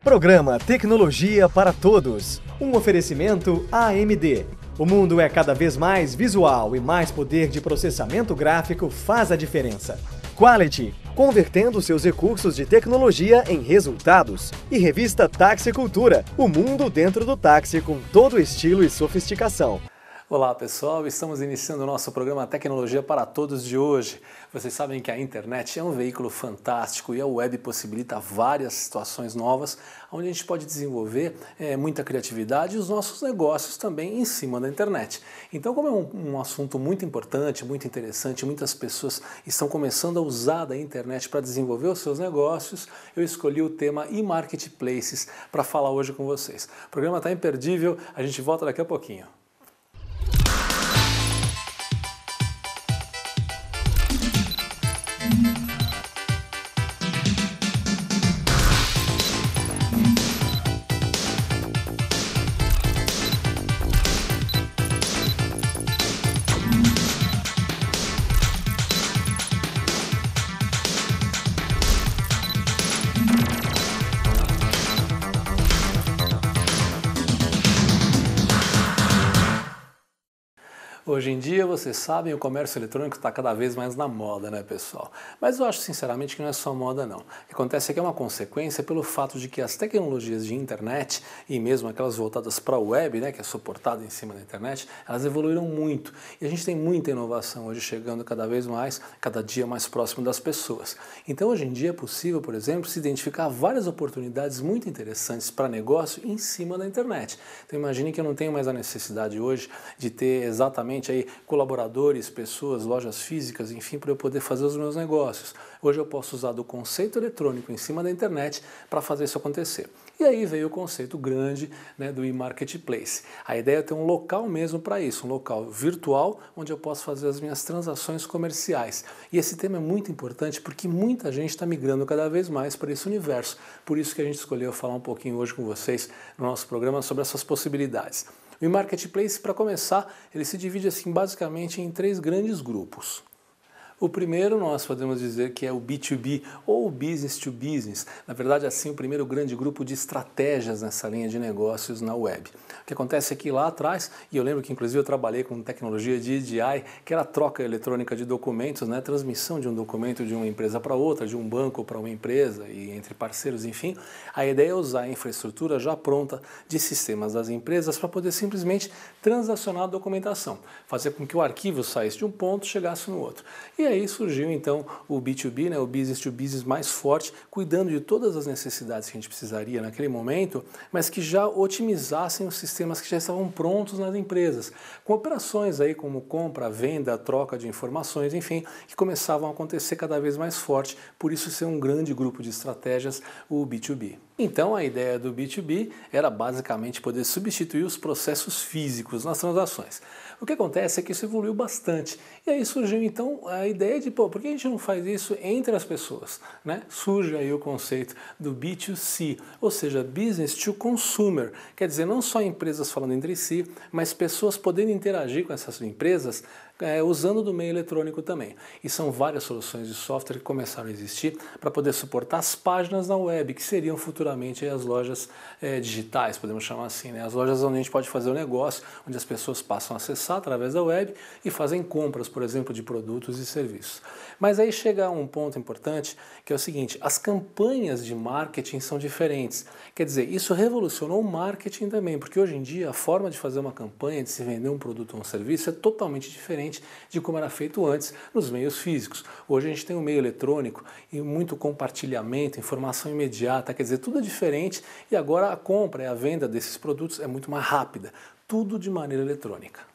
Programa Tecnologia para Todos. Um oferecimento AMD. O mundo é cada vez mais visual e mais poder de processamento gráfico faz a diferença. Quality, convertendo seus recursos de tecnologia em resultados. E revista Taxicultura, o mundo dentro do táxi com todo estilo e sofisticação. Olá pessoal, estamos iniciando o nosso programa Tecnologia para Todos de hoje. Vocês sabem que a internet é um veículo fantástico e a web possibilita várias situações novas onde a gente pode desenvolver muita criatividade e os nossos negócios também em cima da internet. Então, como é um assunto muito importante, muito interessante, muitas pessoas estão começando a usar da internet para desenvolver os seus negócios, eu escolhi o tema e-marketplaces para falar hoje com vocês. O programa está imperdível, a gente volta daqui a pouquinho. Hoje em dia, vocês sabem, o comércio eletrônico está cada vez mais na moda, né, pessoal? Mas eu acho, sinceramente, que não é só moda, não. O que acontece é que é uma consequência pelo fato de que as tecnologias de internet, e mesmo aquelas voltadas para a web, né, que é suportada em cima da internet, elas evoluíram muito. E a gente tem muita inovação hoje chegando cada vez mais, cada dia mais próximo das pessoas. Então, hoje em dia é possível, por exemplo, se identificar várias oportunidades muito interessantes para negócio em cima da internet. Então, imagine que eu não tenho mais a necessidade hoje de ter exatamente aí colaboradores, pessoas, lojas físicas, enfim, para eu poder fazer os meus negócios. Hoje eu posso usar do conceito eletrônico em cima da internet para fazer isso acontecer. E aí veio o conceito grande, né, do e-marketplace. A ideia é ter um local mesmo para isso, um local virtual onde eu posso fazer as minhas transações comerciais. E esse tema é muito importante porque muita gente está migrando cada vez mais para esse universo. Por isso que a gente escolheu falar um pouquinho hoje com vocês no nosso programa sobre essas possibilidades. O e-marketplace, para começar, ele se divide assim basicamente em 3 grandes grupos. O primeiro nós podemos dizer que é o B2B ou Business to Business. Na verdade, assim, o primeiro grande grupo de estratégias nessa linha de negócios na web. O que acontece é que lá atrás, e eu lembro que inclusive eu trabalhei com tecnologia de EDI, que era a troca eletrônica de documentos, né, transmissão de um documento de uma empresa para outra, de um banco para uma empresa e entre parceiros, enfim. A ideia é usar a infraestrutura já pronta de sistemas das empresas para poder simplesmente transacionar a documentação, fazer com que o arquivo saísse de um ponto e chegasse no outro. E aí surgiu então o B2B, né, o Business to Business mais forte, cuidando de todas as necessidades que a gente precisaria naquele momento, mas que já otimizassem os sistemas que já estavam prontos nas empresas, com operações aí como compra, venda, troca de informações, enfim, que começavam a acontecer cada vez mais forte, por isso ser um grande grupo de estratégias, o B2B. Então a ideia do B2B era basicamente poder substituir os processos físicos nas transações. O que acontece é que isso evoluiu bastante. E aí surgiu então a ideia de, por que a gente não faz isso entre as pessoas? Né? Surge aí o conceito do B2C, ou seja, Business to Consumer. Quer dizer, não só empresas falando entre si, mas pessoas podendo interagir com essas empresas usando do meio eletrônico também. E são várias soluções de software que começaram a existir para poder suportar as páginas na web, que seriam futuramente as lojas digitais, podemos chamar assim, né? As lojas onde a gente pode fazer o negócio, onde as pessoas passam a acessar através da web e fazem compras, por exemplo, de produtos e serviços. Mas aí chega um ponto importante, que é o seguinte, as campanhas de marketing são diferentes. Quer dizer, isso revolucionou o marketing também, porque hoje em dia a forma de fazer uma campanha, de se vender um produto ou um serviço é totalmente diferente de como era feito antes nos meios físicos. Hoje a gente tem um meio eletrônico e muito compartilhamento, informação imediata, quer dizer, tudo é diferente e agora a compra e a venda desses produtos é muito mais rápida, tudo de maneira eletrônica.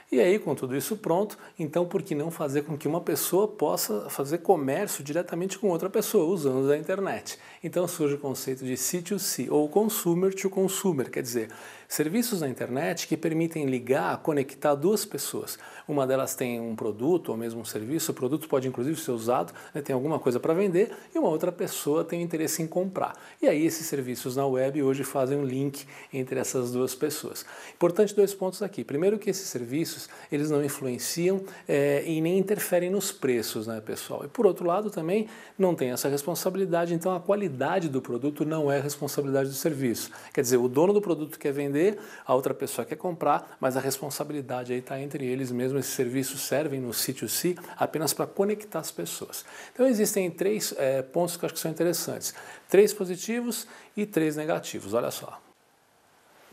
E aí, com tudo isso pronto, então por que não fazer com que uma pessoa possa fazer comércio diretamente com outra pessoa, usando a internet? Então surge o conceito de C2C, ou Consumer to Consumer, quer dizer, Serviços na internet que permitem ligar, conectar duas pessoas. Uma delas tem um produto ou mesmo um serviço, o produto pode inclusive ser usado, né, tem alguma coisa para vender, e uma outra pessoa tem interesse em comprar. E aí esses serviços na web hoje fazem um link entre essas duas pessoas. Importante dois pontos aqui. Primeiro que esses serviços, eles não influenciam e nem interferem nos preços, né, pessoal? E por outro lado também não tem essa responsabilidade, então a qualidade do produto não é responsabilidade do serviço. Quer dizer, o dono do produto quer vender, a outra pessoa quer comprar, mas a responsabilidade aí está entre eles mesmo. Esses serviços servem no C2C apenas para conectar as pessoas. Então existem três pontos que eu acho que são interessantes. 3 positivos e 3 negativos, olha só.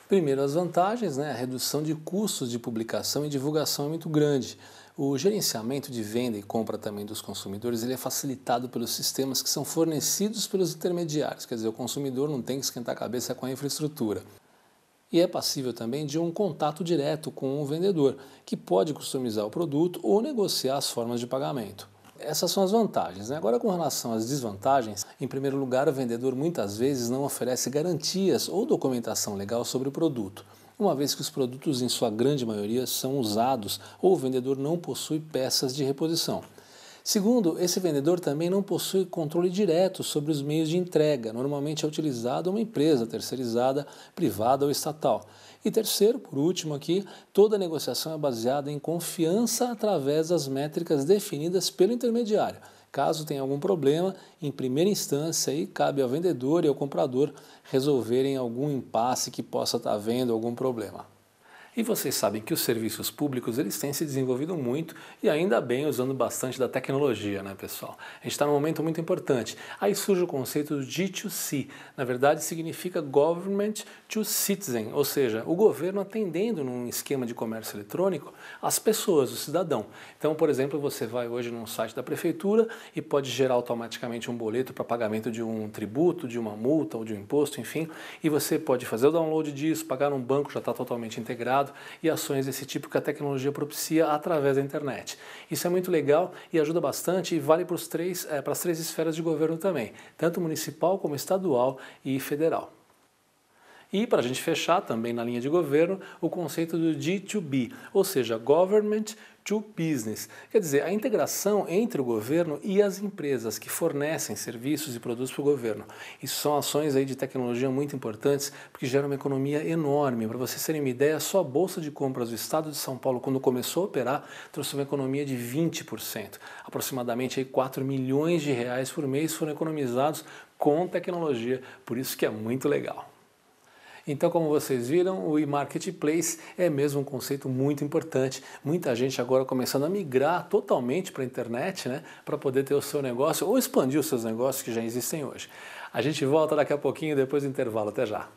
Primeiro, as vantagens, né? A redução de custos de publicação e divulgação é muito grande. O gerenciamento de venda e compra também dos consumidores ele é facilitado pelos sistemas que são fornecidos pelos intermediários, quer dizer, o consumidor não tem que esquentar a cabeça com a infraestrutura. E é passível também de um contato direto com o vendedor, que pode customizar o produto ou negociar as formas de pagamento. Essas são as vantagens, né? Agora, com relação às desvantagens, em primeiro lugar, o vendedor muitas vezes não oferece garantias ou documentação legal sobre o produto, uma vez que os produtos, em sua grande maioria, são usados ou o vendedor não possui peças de reposição. Segundo, esse vendedor também não possui controle direto sobre os meios de entrega, normalmente é utilizada uma empresa terceirizada, privada ou estatal. E terceiro, por último aqui, toda negociação é baseada em confiança através das métricas definidas pelo intermediário. Caso tenha algum problema, em primeira instância aí, cabe ao vendedor e ao comprador resolverem algum impasse que possa estar havendo algum problema. E vocês sabem que os serviços públicos eles têm se desenvolvido muito e ainda bem usando bastante da tecnologia, né, pessoal? A gente está num momento muito importante. Aí surge o conceito do G2C. Na verdade, significa Government to Citizen, ou seja, o governo atendendo num esquema de comércio eletrônico as pessoas, o cidadão. Então, por exemplo, você vai hoje num site da prefeitura e pode gerar automaticamente um boleto para pagamento de um tributo, de uma multa ou de um imposto, enfim, e você pode fazer o download disso, pagar num banco, já está totalmente integrado, e ações desse tipo que a tecnologia propicia através da internet. Isso é muito legal e ajuda bastante e vale para as três esferas de governo também, tanto municipal como estadual e federal. E para a gente fechar também na linha de governo, o conceito do G2B, ou seja, Government to Business. Quer dizer, a integração entre o governo e as empresas que fornecem serviços e produtos para o governo. Isso são ações aí de tecnologia muito importantes porque geram uma economia enorme. Para vocês terem uma ideia, só a Bolsa de Compras do Estado de São Paulo, quando começou a operar, trouxe uma economia de 20%. Aproximadamente aí 4 milhões de reais por mês foram economizados com tecnologia, por isso que é muito legal. Então, como vocês viram, o e-marketplace é mesmo um conceito muito importante. Muita gente agora começando a migrar totalmente para a internet, né, para poder ter o seu negócio ou expandir os seus negócios que já existem hoje. A gente volta daqui a pouquinho, depois do intervalo. Até já!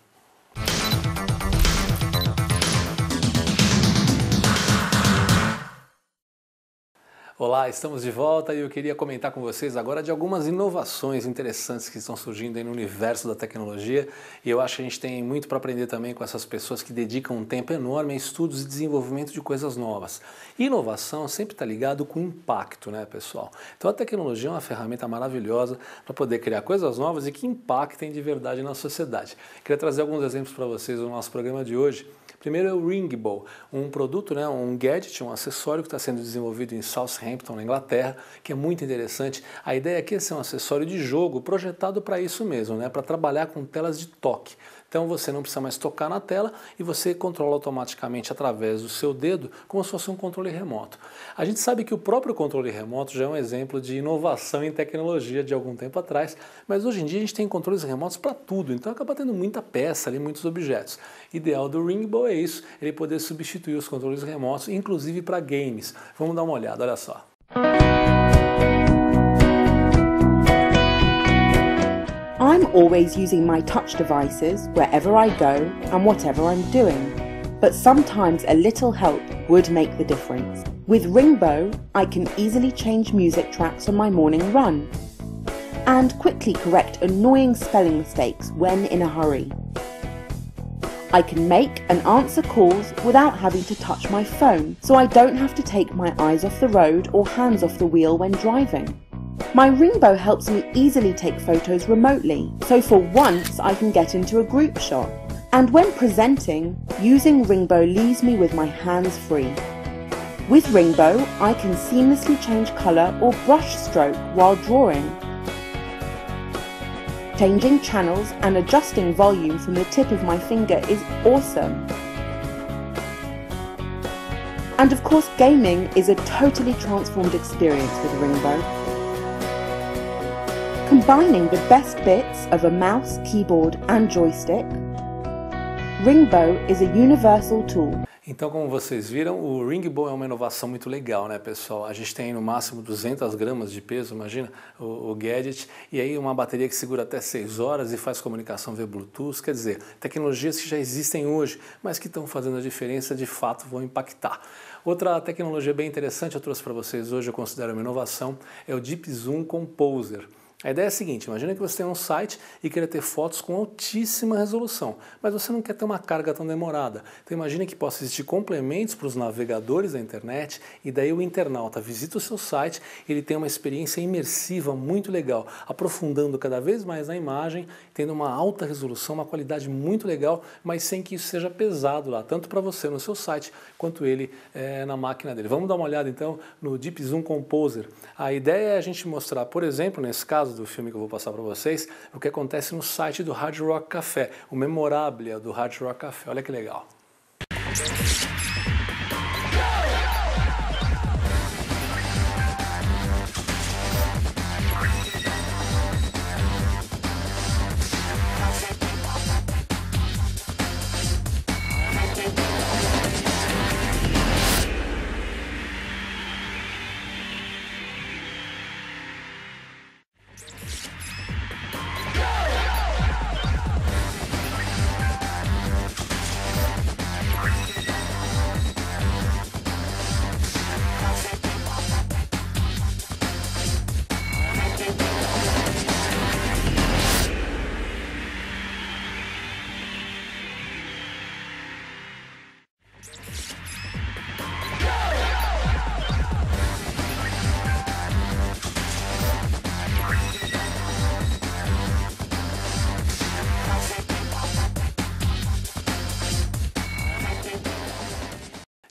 Olá, estamos de volta e eu queria comentar com vocês agora de algumas inovações interessantes que estão surgindo aí no universo da tecnologia e eu acho que a gente tem muito para aprender também com essas pessoas que dedicam um tempo enorme a estudos e desenvolvimento de coisas novas. E inovação sempre está ligado com impacto, né, pessoal? Então a tecnologia é uma ferramenta maravilhosa para poder criar coisas novas e que impactem de verdade na sociedade. Queria trazer alguns exemplos para vocês no nosso programa de hoje. Primeiro é o Ringbo, um produto, né, um gadget, um acessório que está sendo desenvolvido em Southampton, na Inglaterra, que é muito interessante. A ideia aqui é ser um acessório de jogo projetado para isso mesmo, né, para trabalhar com telas de toque. Então você não precisa mais tocar na tela e você controla automaticamente através do seu dedo, como se fosse um controle remoto. A gente sabe que o próprio controle remoto já é um exemplo de inovação em tecnologia de algum tempo atrás, mas hoje em dia a gente tem controles remotos para tudo, então acaba tendo muita peça ali, muitos objetos. O ideal do Ringbo é isso, ele poder substituir os controles remotos, inclusive para games. Vamos dar uma olhada, olha só. I'm always using my touch devices wherever I go and whatever I'm doing, but sometimes a little help would make the difference. With Ringbo, I can easily change music tracks on my morning run and quickly correct annoying spelling mistakes when in a hurry. I can make and answer calls without having to touch my phone, so I don't have to take my eyes off the road or hands off the wheel when driving. My Ringbo helps me easily take photos remotely, so for once I can get into a group shot. And when presenting, using Ringbo leaves me with my hands free. With Ringbo, I can seamlessly change colour or brush stroke while drawing. Changing channels and adjusting volume from the tip of my finger is awesome. And of course, gaming is a totally transformed experience with Ringbo. Combining the best bits of a mouse, keyboard and joystick, Ringbo is a universal tool. Então, como vocês viram, o Ringbo é uma inovação muito legal, né, pessoal? A gente tem no máximo 200 gramas de peso, imagina, o gadget, e aí uma bateria que segura até 6 horas e faz comunicação via Bluetooth, quer dizer, tecnologias que já existem hoje, mas que estão fazendo a diferença, de fato vão impactar. Outra tecnologia bem interessante eu trouxe para vocês hoje, eu considero uma inovação, é o Deep Zoom Composer. A ideia é a seguinte, imagina que você tem um site e queira ter fotos com altíssima resolução, mas você não quer ter uma carga tão demorada. Então imagine que possa existir complementos para os navegadores da internet e daí o internauta visita o seu site e ele tem uma experiência imersiva muito legal, aprofundando cada vez mais na imagem, tendo uma alta resolução, uma qualidade muito legal, mas sem que isso seja pesado lá, tanto para você no seu site quanto ele na máquina dele. Vamos dar uma olhada então no Deep Zoom Composer. A ideia é a gente mostrar, por exemplo, nesse caso do filme que eu vou passar para vocês, o que acontece no site do Hard Rock Café, o Memorabilia do Hard Rock Café. Olha que legal.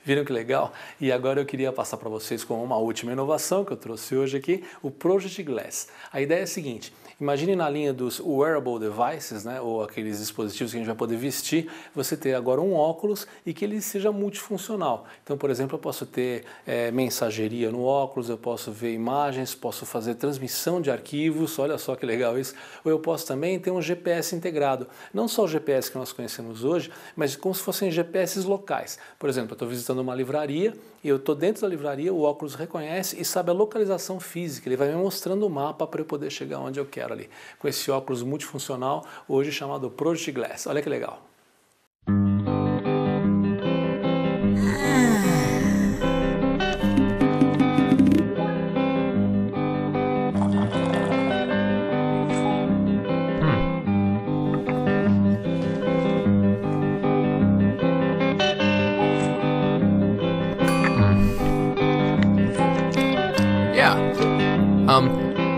Viram que legal? E agora eu queria passar para vocês com uma última inovação que eu trouxe hoje aqui, o Project Glass. A ideia é a seguinte, imagine na linha dos wearable devices, né, ou aqueles dispositivos que a gente vai poder vestir, você ter agora um óculos e que ele seja multifuncional. Então, por exemplo, eu posso ter mensageria no óculos, eu posso ver imagens, posso fazer transmissão de arquivos, olha só que legal isso, ou eu posso também ter um GPS integrado. Não só o GPS que nós conhecemos hoje, mas como se fossem GPS locais. Por exemplo, eu estou visitando uma livraria e eu estou dentro da livraria, o óculos reconhece e sabe a localização física, ele vai me mostrando o mapa para eu poder chegar onde eu quero ali, com esse óculos multifuncional, hoje chamado Project Glass. Olha que legal!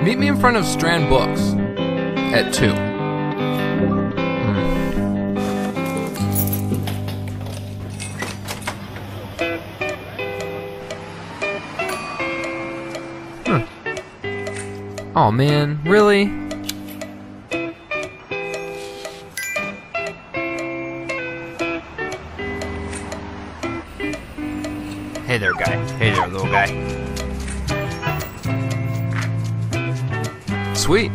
Meet me in front of Strand Books at 2. Oh man, really? Hey there, guy. Hey there, little guy. Sweet.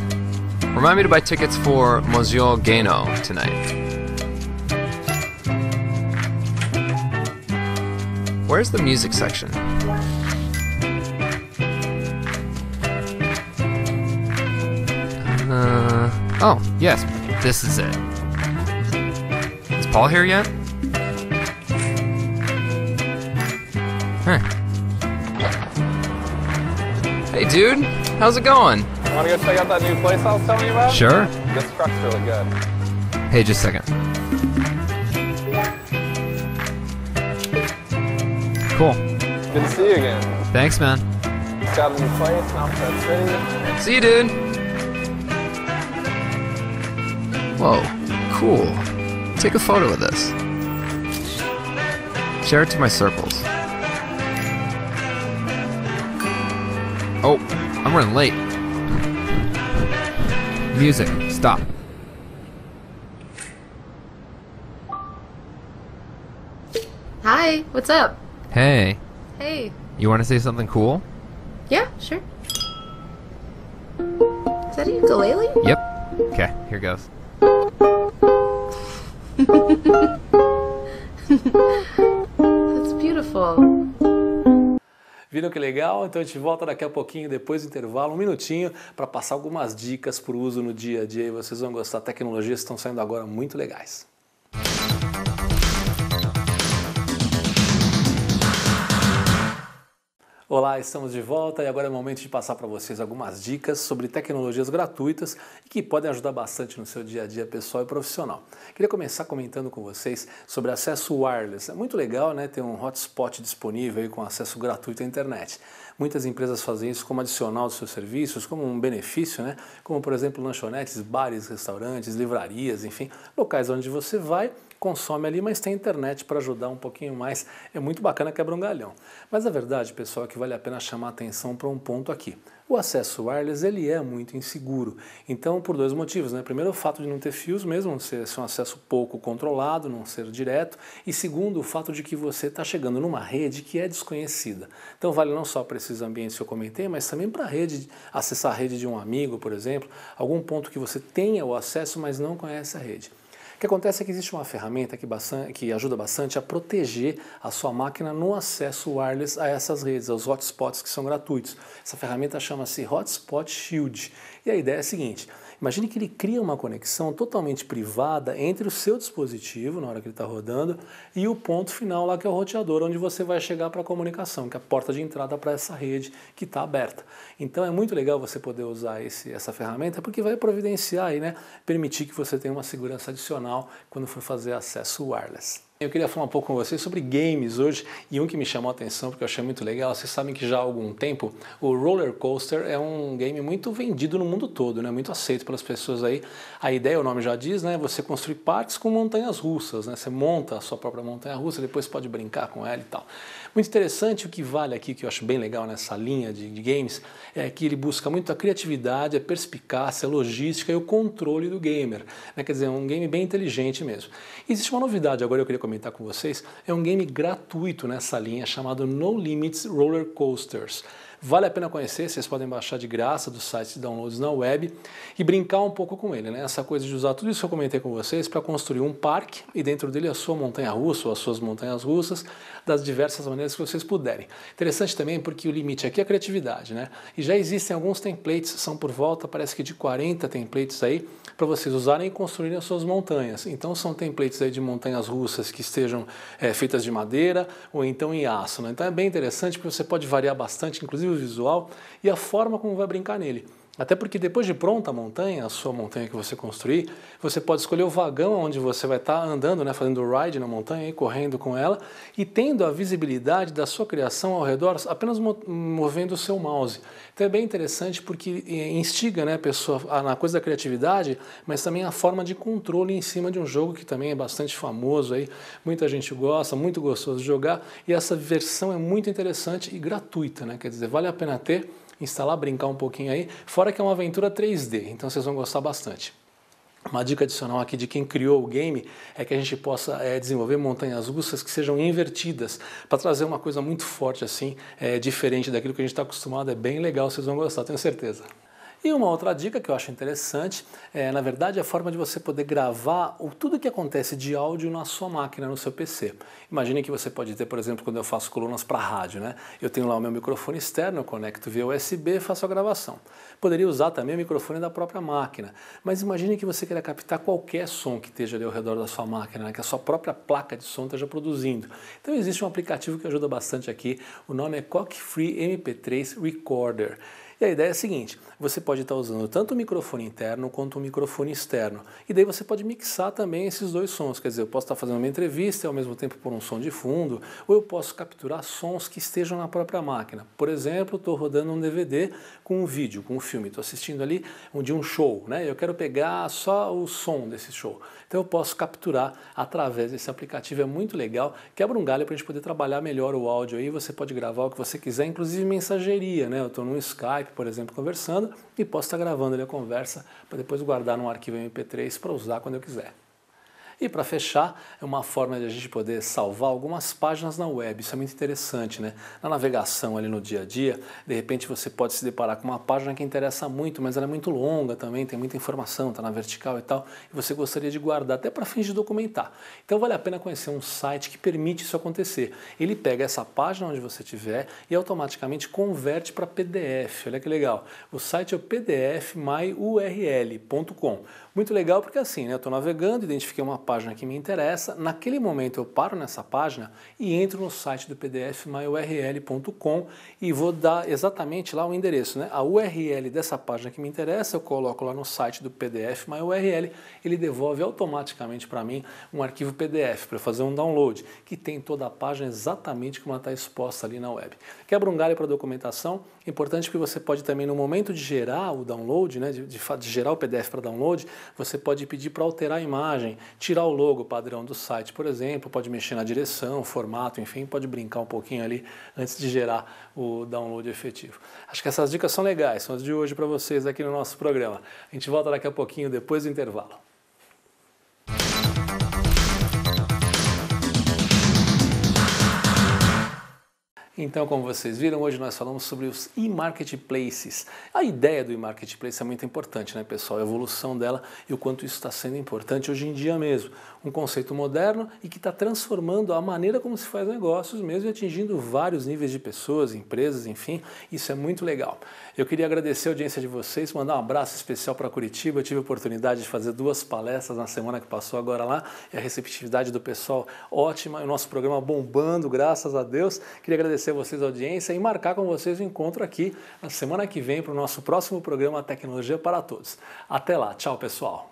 Remind me to buy tickets for Monsieur Gano tonight. Where's the music section? Oh, yes, this is it. Is Paul here yet? Huh. Hey, dude, how's it going? Want to go check out that new place I was telling you about? Sure. This truck's really good. Hey, just a second. Cool. Good to see you again. Thanks, man. Just got a new place in Offset City. See you, dude. Whoa, cool. Take a photo of this. Share it to my circles. Oh, I'm running late. Music, stop. Hi, what's up? Hey, Hey. you want to say something cool? Yeah, sure. Is that a ukulele? Yep. Okay, here goes. That's beautiful. Viram que legal? Então a gente volta daqui a pouquinho, depois do intervalo, um minutinho, para passar algumas dicas para o uso no dia a dia e vocês vão gostar. Tecnologias estão saindo agora muito legais. Olá, estamos de volta e agora é o momento de passar para vocês algumas dicas sobre tecnologias gratuitas e que podem ajudar bastante no seu dia a dia pessoal e profissional. Queria começar comentando com vocês sobre acesso wireless. É muito legal, né, ter um hotspot disponível aí com acesso gratuito à internet. Muitas empresas fazem isso como adicional dos seus serviços, como um benefício, né? Como por exemplo lanchonetes, bares, restaurantes, livrarias, enfim, locais onde você vai, consome ali, mas tem internet para ajudar um pouquinho mais. É muito bacana, quebra um galhão. Mas a verdade, pessoal, é que vale a pena chamar a atenção para um ponto aqui. O acesso wireless ele é muito inseguro. Então, por dois motivos, né? Primeiro, o fato de não ter fios mesmo, ser um acesso pouco controlado, não ser direto. E segundo, o fato de que você está chegando numa rede que é desconhecida. Então, vale não só para esses ambientes que eu comentei, mas também para acessar a rede de um amigo, por exemplo, algum ponto que você tenha o acesso, mas não conhece a rede. O que acontece é que existe uma ferramenta que ajuda bastante a proteger a sua máquina no acesso wireless a essas redes, aos hotspots que são gratuitos. Essa ferramenta chama-se Hotspot Shield. E a ideia é a seguinte: imagine que ele cria uma conexão totalmente privada entre o seu dispositivo, na hora que ele está rodando, e o ponto final lá que é o roteador, onde você vai chegar para a comunicação, que é a porta de entrada para essa rede que está aberta. Então é muito legal você poder usar essa ferramenta, porque vai providenciar aí, né, permitir que você tenha uma segurança adicional quando for fazer acesso wireless. Eu queria falar um pouco com vocês sobre games hoje, e um que me chamou a atenção porque eu achei muito legal. Vocês sabem que já há algum tempo o Roller Coaster é um game muito vendido no mundo todo, né? Muito aceito pelas pessoas aí. A ideia, o nome já diz, né? Você construir parques com montanhas russas, né? Você monta a sua própria montanha russa, depois pode brincar com ela e tal. Muito interessante, o que vale aqui, que eu acho bem legal nessa linha de games, é que ele busca muito a criatividade, a perspicácia, a logística e o controle do gamer, né? Quer dizer, é um game bem inteligente mesmo. Existe uma novidade agora, eu queria comentar com vocês, é um game gratuito nessa linha chamado No Limits Roller Coasters. Vale a pena conhecer, vocês podem baixar de graça do site de downloads na web e brincar um pouco com ele, né? Essa coisa de usar tudo isso que eu comentei com vocês para construir um parque e dentro dele a sua montanha-russa ou as suas montanhas russas das diversas maneiras que vocês puderem. Interessante também porque o limite aqui é a criatividade, né? E já existem alguns templates, são por volta, parece que de 40 templates aí, para vocês usarem e construírem as suas montanhas. Então são templates aí de montanhas russas que estejam feitas de madeira ou então em aço, né? Então é bem interessante porque você pode variar bastante, inclusive o visual e a forma como vai brincar nele. Até porque depois de pronta a montanha, a sua montanha que você construir, você pode escolher o vagão onde você vai estar andando, né, fazendo ride na montanha e correndo com ela e tendo a visibilidade da sua criação ao redor apenas movendo o seu mouse. Então é bem interessante porque instiga, né, a pessoa na coisa da criatividade, mas também a forma de controle em cima de um jogo que também é bastante famoso aí, muita gente gosta, muito gostoso de jogar e essa versão é muito interessante e gratuita, né, quer dizer, vale a pena ter, instalar, brincar um pouquinho aí, fora que é uma aventura 3D, então vocês vão gostar bastante. Uma dica adicional aqui de quem criou o game é que a gente possa desenvolver montanhas russas que sejam invertidas, para trazer uma coisa muito forte assim, diferente daquilo que a gente está acostumado, é bem legal, vocês vão gostar, tenho certeza. E uma outra dica que eu acho interessante na verdade, a forma de você poder gravar tudo que acontece de áudio na sua máquina, no seu PC. Imagine que você pode ter, por exemplo, quando eu faço colunas para rádio, né? Eu tenho lá o meu microfone externo, eu conecto via USB e faço a gravação. Poderia usar também o microfone da própria máquina, mas imagine que você queira captar qualquer som que esteja ali ao redor da sua máquina, né? Que a sua própria placa de som esteja produzindo. Então existe um aplicativo que ajuda bastante aqui, o nome é Cock Free MP3 Recorder. E a ideia é a seguinte, você pode estar usando tanto o microfone interno quanto o microfone externo. E daí você pode mixar também esses dois sons, quer dizer, eu posso estar fazendo uma entrevista e ao mesmo tempo pôr um som de fundo, ou eu posso capturar sons que estejam na própria máquina. Por exemplo, estou rodando um DVD com um vídeo, com um filme, estou assistindo ali de um show, né? Eu quero pegar só o som desse show. Então eu posso capturar através desse aplicativo, é muito legal, quebra um galho para a gente poder trabalhar melhor o áudio aí, você pode gravar o que você quiser, inclusive mensageria, né? Eu estou no Skype, por exemplo, conversando e posso estar gravando ali a conversa para depois guardar num arquivo MP3 para usar quando eu quiser. E para fechar, é uma forma de a gente poder salvar algumas páginas na web, isso é muito interessante, né? Na navegação ali no dia a dia, de repente você pode se deparar com uma página que interessa muito, mas ela é muito longa também, tem muita informação, está na vertical e tal, e você gostaria de guardar até para fins de documentar. Então vale a pena conhecer um site que permite isso acontecer. Ele pega essa página onde você estiver e automaticamente converte para PDF, olha que legal. O site é o pdfmyurl.com. Muito legal porque assim, né, eu estou navegando, identifiquei uma página que me interessa, naquele momento eu paro nessa página e entro no site do pdfmyurl.com e vou dar exatamente lá o endereço, né? A URL dessa página que me interessa, eu coloco lá no site do pdfmyurl, ele devolve automaticamente para mim um arquivo PDF para eu fazer um download, que tem toda a página exatamente como ela está exposta ali na web. Quebra um galho para documentação, importante que você pode também no momento de gerar o download, né, de gerar o PDF para download, você pode pedir para alterar a imagem, tirar o logo padrão do site, por exemplo, pode mexer na direção, formato, enfim, pode brincar um pouquinho ali antes de gerar o download efetivo. Acho que essas dicas são legais, são as de hoje para vocês aqui no nosso programa. A gente volta daqui a pouquinho, depois do intervalo. Então, como vocês viram, hoje nós falamos sobre os e-marketplaces. A ideia do e-marketplace é muito importante, né, pessoal? A evolução dela e o quanto isso está sendo importante hoje em dia mesmo. Um conceito moderno e que está transformando a maneira como se faz negócios mesmo e atingindo vários níveis de pessoas, empresas, enfim. Isso é muito legal. Eu queria agradecer a audiência de vocês, mandar um abraço especial para Curitiba. Eu tive a oportunidade de fazer 2 palestras na semana que passou agora lá e a receptividade do pessoal ótima, o nosso programa bombando, graças a Deus. Queria agradecer a vocês a audiência e marcar com vocês o encontro aqui na semana que vem para o nosso próximo programa Tecnologia para Todos. Até lá, tchau pessoal!